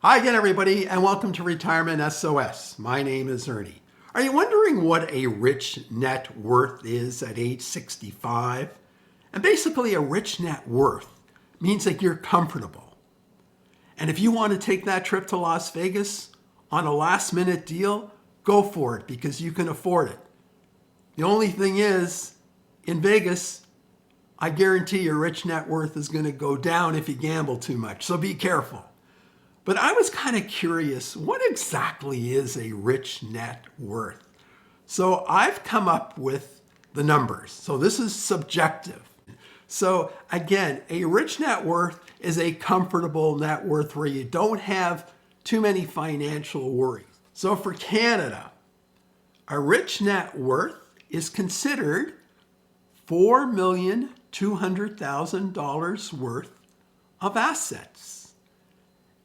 Hi again, everybody, and welcome to Retirement SOS. My name is Ernie. Are you wondering what a rich net worth is at age 65? And basically, a rich net worth means that you're comfortable. And if you want to take that trip to Las Vegas on a last-minute deal, go for it because you can afford it. The only thing is, in Vegas, I guarantee your rich net worth is going to go down if you gamble too much, so be careful. But I was kind of curious, what exactly is a rich net worth? So I've come up with the numbers. So this is subjective. So again, a rich net worth is a comfortable net worth where you don't have too many financial worries. So for Canada, a rich net worth is considered $4,200,000 worth of assets.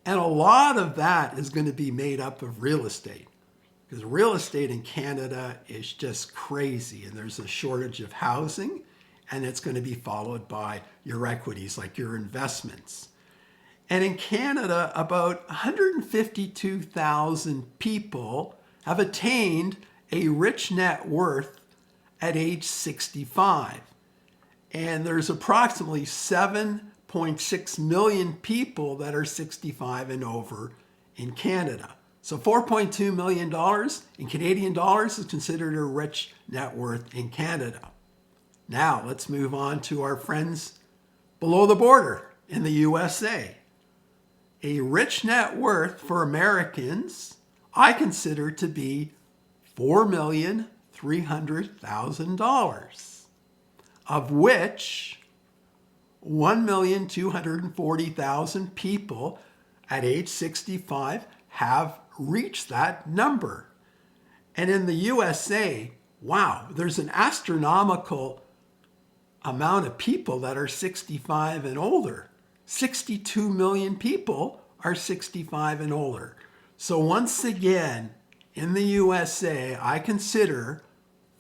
And a lot of that is going to be made up of real estate because real estate in Canada is just crazy. And there's a shortage of housing, and it's going to be followed by your equities, like your investments. And in Canada, about 152,000 people have attained a rich net worth at age 65. And there's approximately 7.6 million people that are 65 and over in Canada. So $4.2 million in Canadian dollars is considered a rich net worth in Canada. Now let's move on to our friends below the border in the USA. A rich net worth for Americans I consider to be $4,300,000, of which 1,240,000 people at age 65 have reached that number. And in the USA, wow, there's an astronomical amount of people that are 65 and older. 62 million people are 65 and older. So once again, in the USA, I consider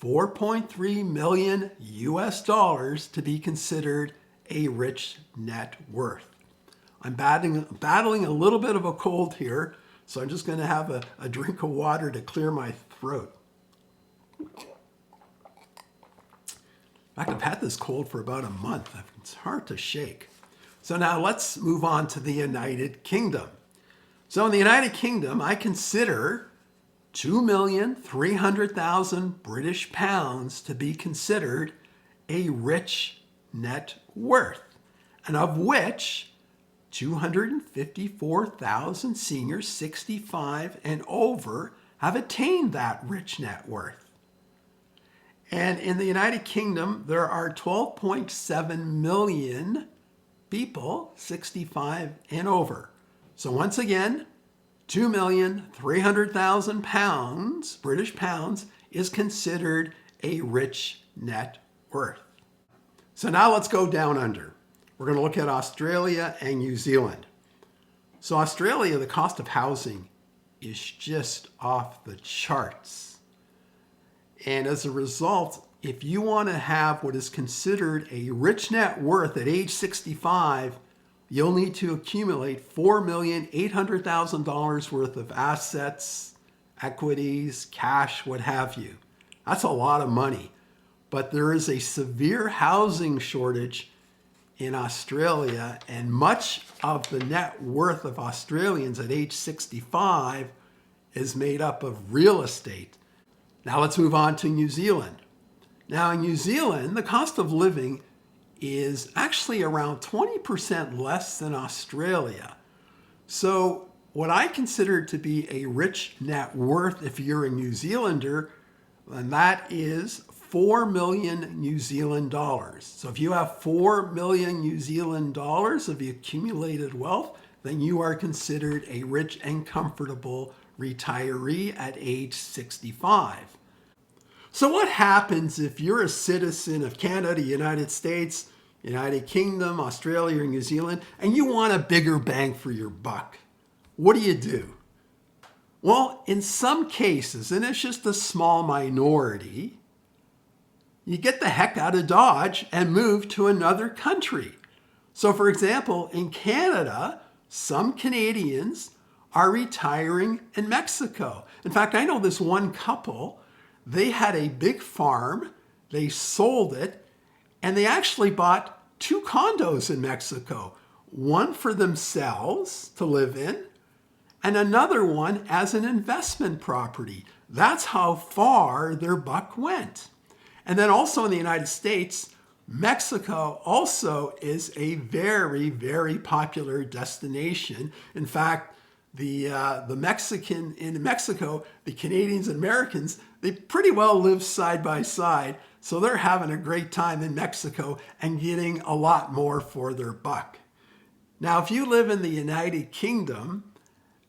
4.3 million US dollars to be considered a rich net worth. I'm battling a little bit of a cold here, so I'm just going to have a drink of water to clear my throat. In fact, I've had this cold for about a month. It's hard to shake. So now let's move on to the United Kingdom. So in the United Kingdom, I consider 2,300,000 British pounds to be considered a rich net worth, and of which 254,000 seniors 65 and over have attained that rich net worth. And in the United Kingdom, there are 12.7 million people 65 and over. So once again, 2,300,000 pounds, British pounds, is considered a rich net worth. So now let's go down under. We're going to look at Australia and New Zealand. So Australia, the cost of housing is just off the charts. And as a result, if you want to have what is considered a rich net worth at age 65, you'll need to accumulate $4,800,000 worth of assets, equities, cash, what have you. That's a lot of money. But there is a severe housing shortage in Australia, and much of the net worth of Australians at age 65 is made up of real estate. Now let's move on to New Zealand. Now in New Zealand, the cost of living is actually around 20% less than Australia. So what I consider to be a rich net worth if you're a New Zealander, and that is 4 million New Zealand dollars. So if you have 4 million New Zealand dollars of accumulated wealth, then you are considered a rich and comfortable retiree at age 65. So what happens if you're a citizen of Canada, United States, United Kingdom, Australia, or New Zealand, and you want a bigger bang for your buck? What do? Well, in some cases, and it's just a small minority, you get the heck out of Dodge and move to another country. So for example, in Canada, some Canadians are retiring in Mexico. In fact, I know this one couple, they had a big farm, they sold it, and they actually bought 2 condos in Mexico, one for themselves to live in, and another one as an investment property. That's how far their buck went. And then also in the United States, Mexico also is a very, very popular destination. In fact, the Mexican in Mexico, the Canadians and Americans, they pretty well live side by side. So they're having a great time in Mexico and getting a lot more for their buck. Now, if you live in the United Kingdom,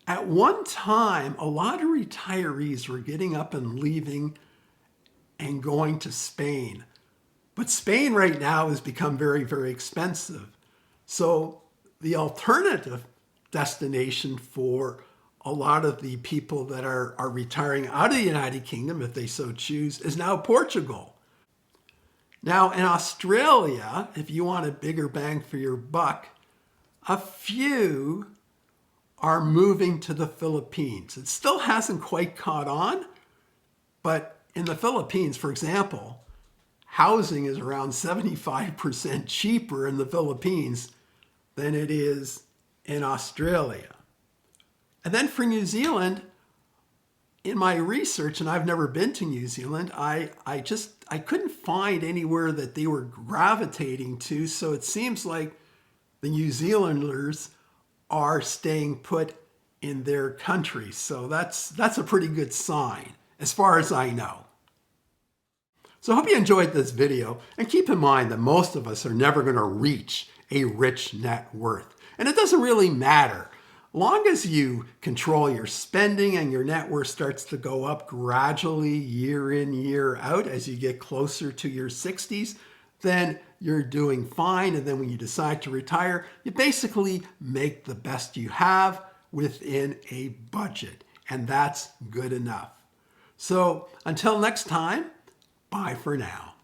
at one time, a lot of retirees were getting up and leaving and going to Spain. But Spain right now has become very, very expensive. So the alternative destination for a lot of the people that are retiring out of the United Kingdom, if they so choose, is now Portugal. Now in Australia, if you want a bigger bang for your buck, a few are moving to the Philippines. It still hasn't quite caught on, but in the Philippines, for example, housing is around 75% cheaper in the Philippines than it is in Australia. And then for New Zealand, in my research, and I've never been to New Zealand, I couldn't find anywhere that they were gravitating to. So it seems like the New Zealanders are staying put in their country. So that's a pretty good sign, as far as I know. So I hope you enjoyed this video, and keep in mind that most of us are never going to reach a rich net worth. And it doesn't really matter. Long as you control your spending and your net worth starts to go up gradually year in, year out as you get closer to your 60s, then you're doing fine. And then when you decide to retire, you basically make the best you have within a budget. And that's good enough. So until next time, bye for now.